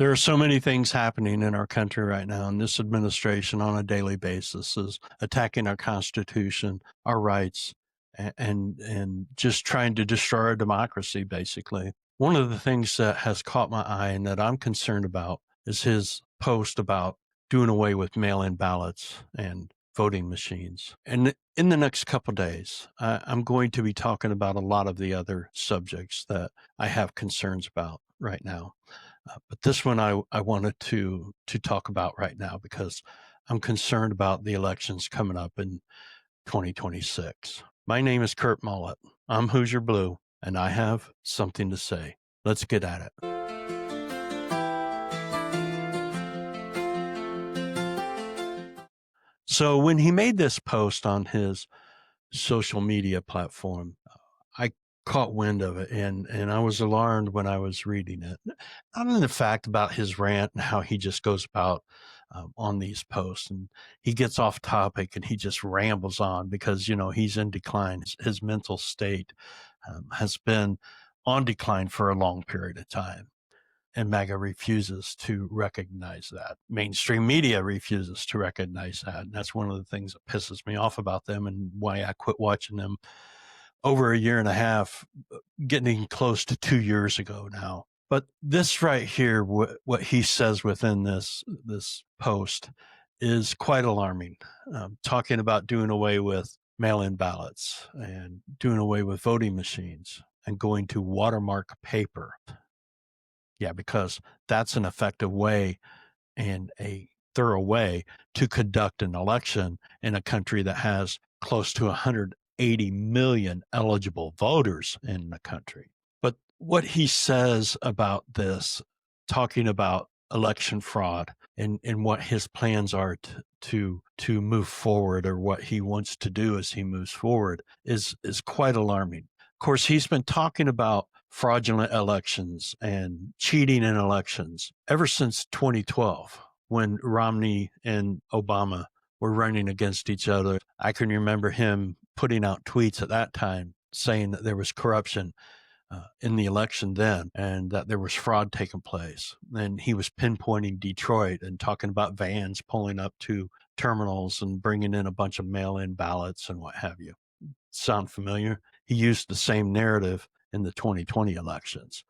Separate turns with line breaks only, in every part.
There are so many things happening in our country right now, and this administration on a daily basis is attacking our Constitution, our rights, and just trying to destroy our democracy, basically. One of the things that has caught my eye and that I'm concerned about is his post about doing away with mail-in ballots and voting machines. And in the next couple days, I'm going to be talking about a lot of the other subjects that I have concerns about right now. But this one I wanted to talk about right now because I'm concerned about the elections coming up in 2026. My name is Kurt Mullet. I'm Hoosier Blue, and I have something to say. Let's get at it. So when he made this post on his social media platform, I caught wind of it and I was alarmed when I was reading it. Not only the fact about his rant and how he just goes about on these posts and he gets off topic and he just rambles on because, he's in decline. His mental state has been on decline for a long period of time. And MAGA refuses to recognize that. Mainstream media refuses to recognize that. And that's one of the things that pisses me off about them and why I quit watching them over a year and a half, getting close to 2 years ago now. But this right here, what he says within this post is quite alarming. Talking about doing away with mail-in ballots and doing away with voting machines and going to watermark paper. Yeah, because that's an effective way and a thorough way to conduct an election in a country that has close to 180 million eligible voters in the country. But what he says about this, talking about election fraud and what his plans are to move forward, or what he wants to do as he moves forward, is quite alarming. Of course, he's been talking about fraudulent elections and cheating in elections ever since 2012, when Romney and Obama were running against each other. I can remember him putting out tweets at that time saying that there was corruption in the election then and that there was fraud taking place. And he was pinpointing Detroit and talking about vans pulling up to terminals and bringing in a bunch of mail-in ballots and what have you. Sound familiar? He used the same narrative in the 2020 elections.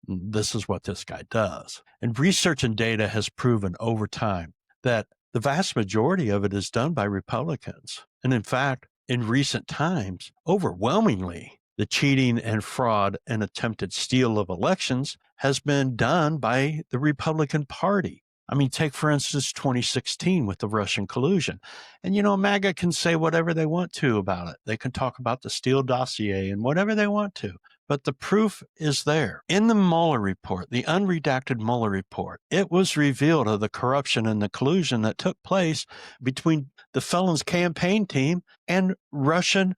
This is what this guy does. And research and data has proven over time that the vast majority of it is done by Republicans. And in fact, in recent times, overwhelmingly, the cheating and fraud and attempted steal of elections has been done by the Republican Party. I mean, take, for instance, 2016 with the Russian collusion. And, MAGA can say whatever they want to about it. They can talk about the Steele dossier and whatever they want to. But the proof is there. In the Mueller report, the unredacted Mueller report, it was revealed of the corruption and the collusion that took place between the felon's campaign team and Russian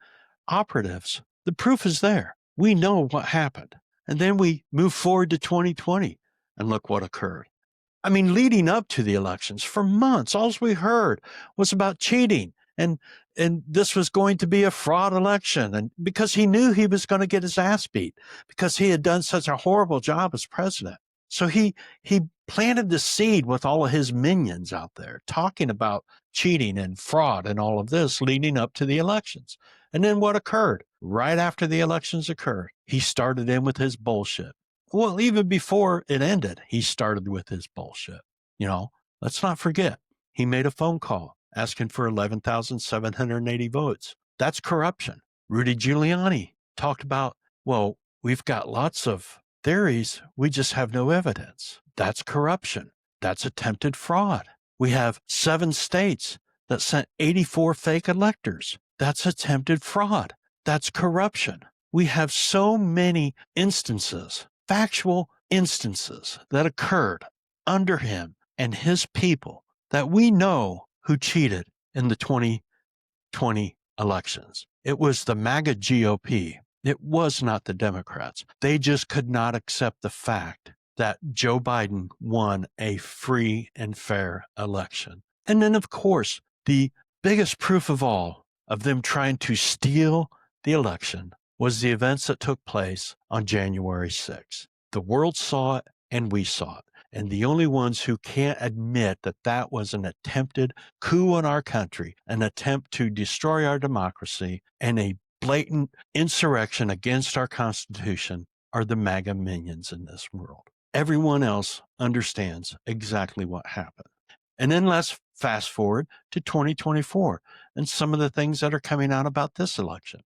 operatives. The proof is there. We know what happened. And then we move forward to 2020 and look what occurred. I mean, leading up to the elections for months, all we heard was about cheating and this was going to be a fraud election. And because he knew he was going to get his ass beat because he had done such a horrible job as president. So he planted the seed with all of his minions out there talking about cheating and fraud and all of this leading up to the elections. And then what occurred? Right after the elections occurred, he started in with his bullshit. Well, even before it ended, he started with his bullshit. Let's not forget, he made a phone call asking for 11,780 votes. That's corruption. Rudy Giuliani talked about, well, we've got lots of theories. We just have no evidence. That's corruption. That's attempted fraud. We have 7 states that sent 84 fake electors. That's attempted fraud. That's corruption. We have so many instances, factual instances that occurred under him and his people that we know who cheated in the 2020 elections. It was the MAGA GOP. It was not the Democrats. They just could not accept the fact that Joe Biden won a free and fair election. And then, of course, the biggest proof of all of them trying to steal the election was the events that took place on January 6th. The world saw it and we saw it. And the only ones who can't admit that that was an attempted coup in our country, an attempt to destroy our democracy, and a blatant insurrection against our Constitution are the MAGA minions in this world. Everyone else understands exactly what happened. And then let's fast forward to 2024 and some of the things that are coming out about this election,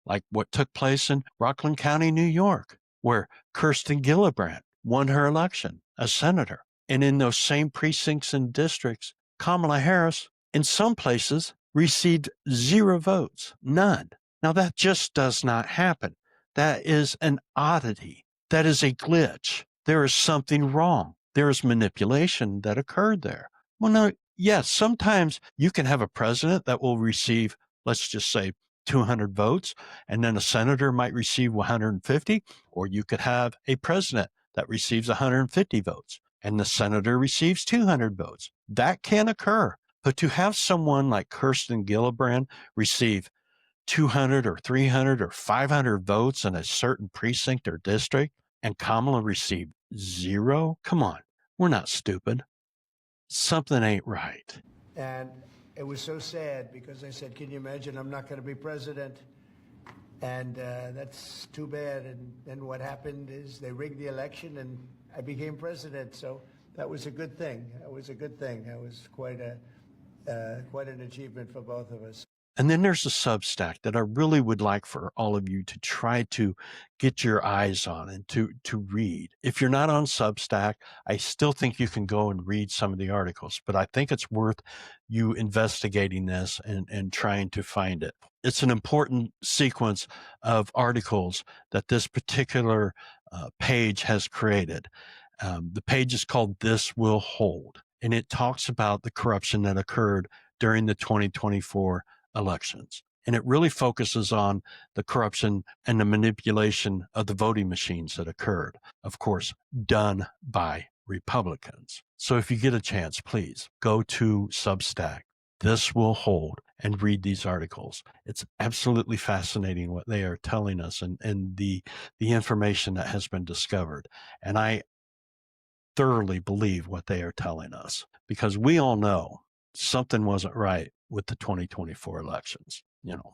like what took place in Rockland County, New York, where Kirsten Gillibrand won her election as senator. And in those same precincts and districts, Kamala Harris, in some places, received 0 votes, none. Now, that just does not happen. That is an oddity. That is a glitch. There is something wrong. There is manipulation that occurred there. Well, no, yes, sometimes you can have a president that will receive, let's just say, 200 votes, and then a senator might receive 150, or you could have a president that receives 150 votes and the senator receives 200 votes. That can occur. But to have someone like Kirsten Gillibrand receive 200 or 300 or 500 votes in a certain precinct or district and Kamala receive 0, come on, we're not stupid. Something ain't right.
And it was so sad because I said, can you imagine, I'm not going to be president? And that's too bad. And then what happened is they rigged the election and I became president. So that was a good thing. That was a good thing. That was quite an achievement for both of us.
And then there's a Substack that I really would like for all of you to try to get your eyes on and to read. If you're not on Substack, I still think you can go and read some of the articles, but I think it's worth you investigating this and trying to find it. It's an important sequence of articles that this particular page has created. The page is called This Will Hold, and it talks about the corruption that occurred during the 2024 elections. And it really focuses on the corruption and the manipulation of the voting machines that occurred, of course, done by Republicans. So if you get a chance, please go to Substack. This Will Hold, and read these articles. It's absolutely fascinating what they are telling us and the information that has been discovered. And I thoroughly believe what they are telling us because we all know something wasn't right with the 2024 elections,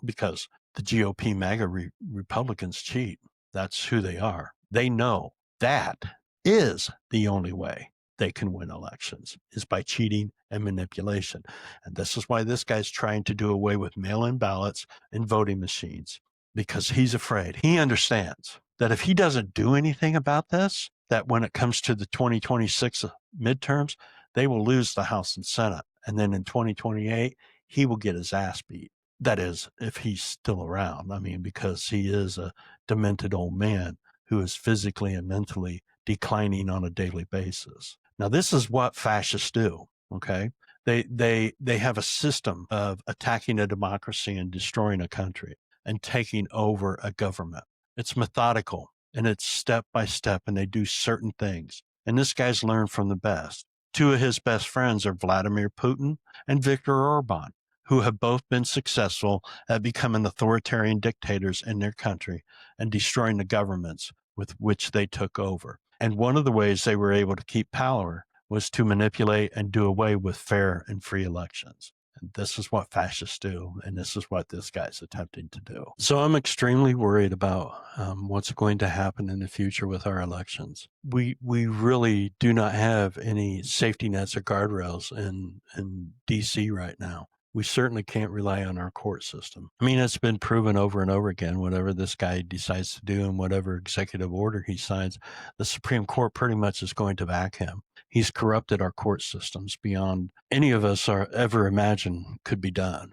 because the GOP MAGA Republicans cheat. That's who they are. They know that is the only way they can win elections is by cheating and manipulation. And this is why this guy's trying to do away with mail-in ballots and voting machines because he's afraid. He understands that if he doesn't do anything about this, that when it comes to the 2026 midterms, they will lose the House and Senate. And then in 2028, he will get his ass beat. That is, if he's still around. I mean, because he is a demented old man who is physically and mentally declining on a daily basis. Now, this is what fascists do, okay? They have a system of attacking a democracy and destroying a country and taking over a government. It's methodical and it's step by step, and they do certain things. And this guy's learned from the best. 2 of his best friends are Vladimir Putin and Viktor Orban, who have both been successful at becoming authoritarian dictators in their country and destroying the governments with which they took over. And one of the ways they were able to keep power was to manipulate and do away with fair and free elections. And this is what fascists do, and this is what this guy's attempting to do. So I'm extremely worried about what's going to happen in the future with our elections. We really do not have any safety nets or guardrails in D.C. right now. We certainly can't rely on our court system. I mean, it's been proven over and over again, whatever this guy decides to do and whatever executive order he signs, the Supreme Court pretty much is going to back him. He's corrupted our court systems beyond any of us are ever imagine could be done.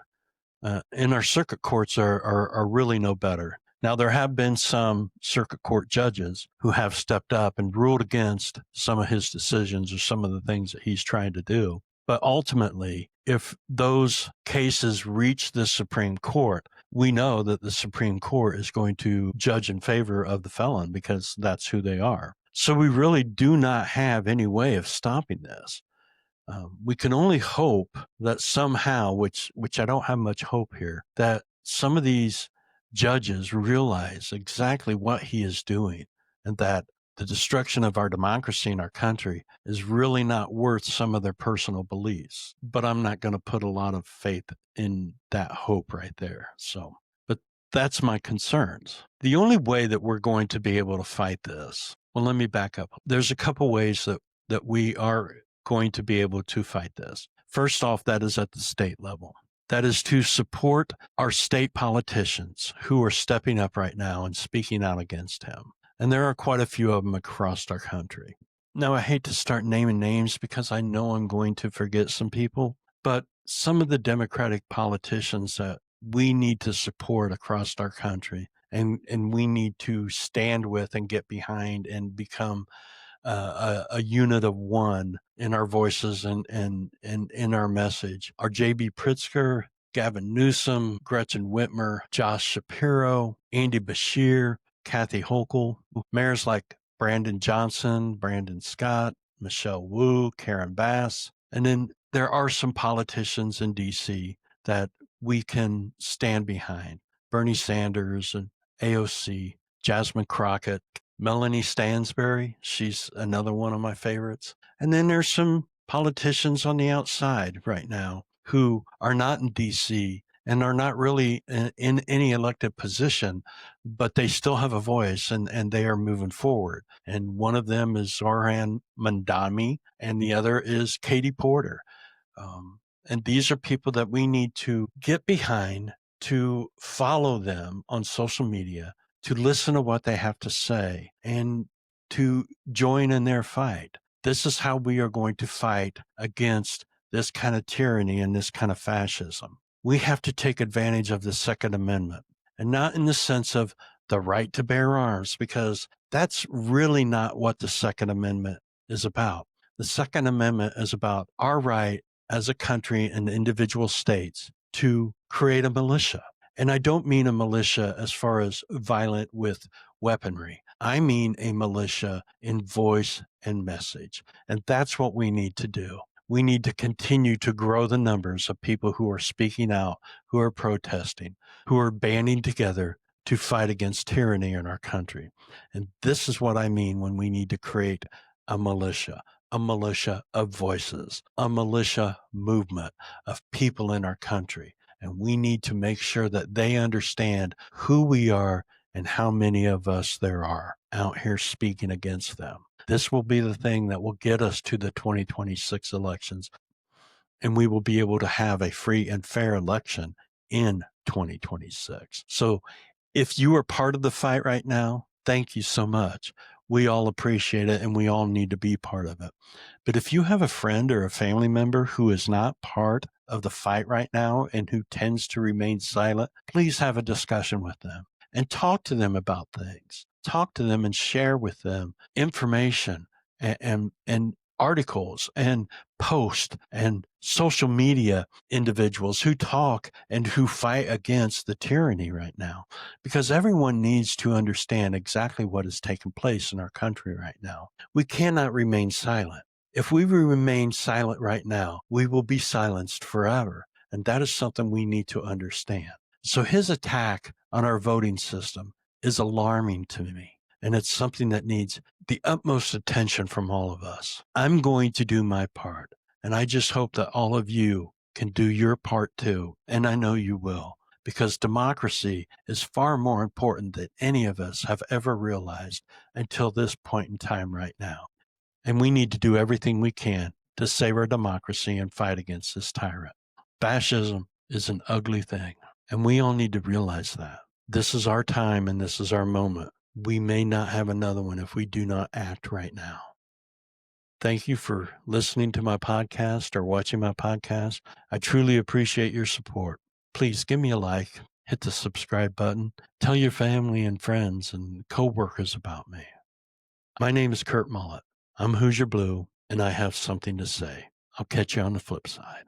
And our circuit courts are really no better. Now, there have been some circuit court judges who have stepped up and ruled against some of his decisions or some of the things that he's trying to do. But ultimately, if those cases reach the Supreme Court, we know that the Supreme Court is going to judge in favor of the felon because that's who they are. So we really do not have any way of stopping this. We can only hope that somehow, which I don't have much hope here, that some of these judges realize exactly what he is doing and that the destruction of our democracy in our country is really not worth some of their personal beliefs. But I'm not going to put a lot of faith in that hope right there. So, but that's my concerns. The only way that we're going to be able to fight this, well, let me back up. There's a couple ways that we are going to be able to fight this. First off, that is at the state level. That is to support our state politicians who are stepping up right now and speaking out against him. And there are quite a few of them across our country. Now, I hate to start naming names because I know I'm going to forget some people, but some of the Democratic politicians that we need to support across our country and we need to stand with and get behind and become a unit of one in our voices and in our message are J.B. Pritzker, Gavin Newsom, Gretchen Whitmer, Josh Shapiro, Andy Beshear, Kathy Hochul, mayors like Brandon Johnson, Brandon Scott, Michelle Wu, Karen Bass. And then there are some politicians in D.C. that we can stand behind. Bernie Sanders and AOC, Jasmine Crockett, Melanie Stansbury, she's another one of my favorites. And then there's some politicians on the outside right now who are not in D.C. and are not really in any elected position, but they still have a voice and they are moving forward. And one of them is Zohran Mandami, and the other is Katie Porter. And these are people that we need to get behind, to follow them on social media, to listen to what they have to say, and to join in their fight. This is how we are going to fight against this kind of tyranny and this kind of fascism. We have to take advantage of the Second Amendment, and not in the sense of the right to bear arms, because that's really not what the Second Amendment is about. The Second Amendment is about our right as a country and individual states to create a militia. And I don't mean a militia as far as violent with weaponry. I mean a militia in voice and message. And that's what we need to do. We need to continue to grow the numbers of people who are speaking out, who are protesting, who are banding together to fight against tyranny in our country. And this is what I mean when we need to create a militia of voices, a militia movement of people in our country. And we need to make sure that they understand who we are and how many of us there are out here speaking against them. This will be the thing that will get us to the 2026 elections, and we will be able to have a free and fair election in 2026. So if you are part of the fight right now, thank you so much. We all appreciate it, and we all need to be part of it. But if you have a friend or a family member who is not part of the fight right now and who tends to remain silent, please have a discussion with them and talk to them about things. Talk to them and share with them information and articles and posts and social media individuals who talk and who fight against the tyranny right now, because everyone needs to understand exactly what is taking place in our country right now. We cannot remain silent. If we remain silent right now, we will be silenced forever. And that is something we need to understand. So his attack on our voting system is alarming to me. And it's something that needs the utmost attention from all of us. I'm going to do my part. And I just hope that all of you can do your part too. And I know you will, because democracy is far more important than any of us have ever realized until this point in time right now. And we need to do everything we can to save our democracy and fight against this tyrant. Fascism is an ugly thing, and we all need to realize that. This is our time and this is our moment. We may not have another one if we do not act right now. Thank you for listening to my podcast or watching my podcast. I truly appreciate your support. Please give me a like, hit the subscribe button, tell your family and friends and coworkers about me. My name is Kurt Mullet. I'm Hoosier Blue, and I have something to say. I'll catch you on the flip side.